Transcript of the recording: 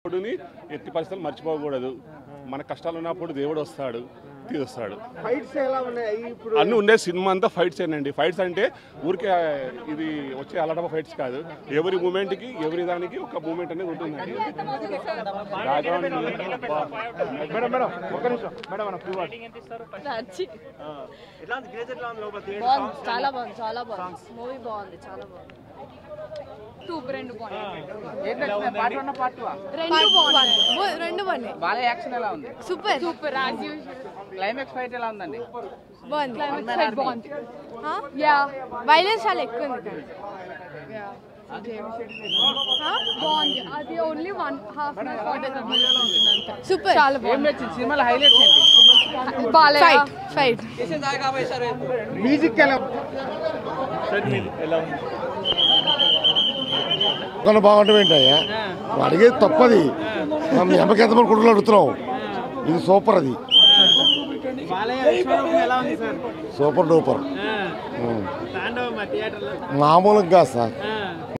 దేవుడిని ఎట్టి పరిస్థితులు మర్చిపోకూడదు. మన కష్టాలు ఉన్నప్పుడు దేవుడు వస్తాడు, తీరుస్తాడు. అన్నీ ఉండే సినిమా అంతా ఫైట్స్ ఏనండి. ఫైట్స్ అంటే ఊరికే ఇది వచ్చే అలటమ ఫైట్స్ కాదు. ఎవరి మూమెంట్కి ఎవరి దానికి ఒక మూమెంట్ అనేది ఉంటుందండి. చాలా బాగుంది, చాలా బాగుంది. మూవీ బాగుంది, చాలా బాగుంది. రెండు బాగున్నాయి. బాలయ్య యాక్షన్ ఎలా ఉంది? సూపర్ క్లైమాక్స్ ఫైట్ ఎలా ఉందండి? బాగుంది. వైలెన్స్ చాలా ఎక్కువ ఉంది. బాగుంది. అది ఓన్లీ 1.5 సూపర్. చాలా బాగుంది. సినిమాలో హైలైట్స్ ఏంటి? ఫైట్ మ్యూజిక్ ఎలా బాగుంటాం ఏంటయ్యా, అడిగేది తప్పది. మీ అమ్మకి ఎంతమంది కుటుంబాలు అడుగుతున్నావు. ఇది సూపర్, అది సూపర్ డూపర్. మామూలుగా సార్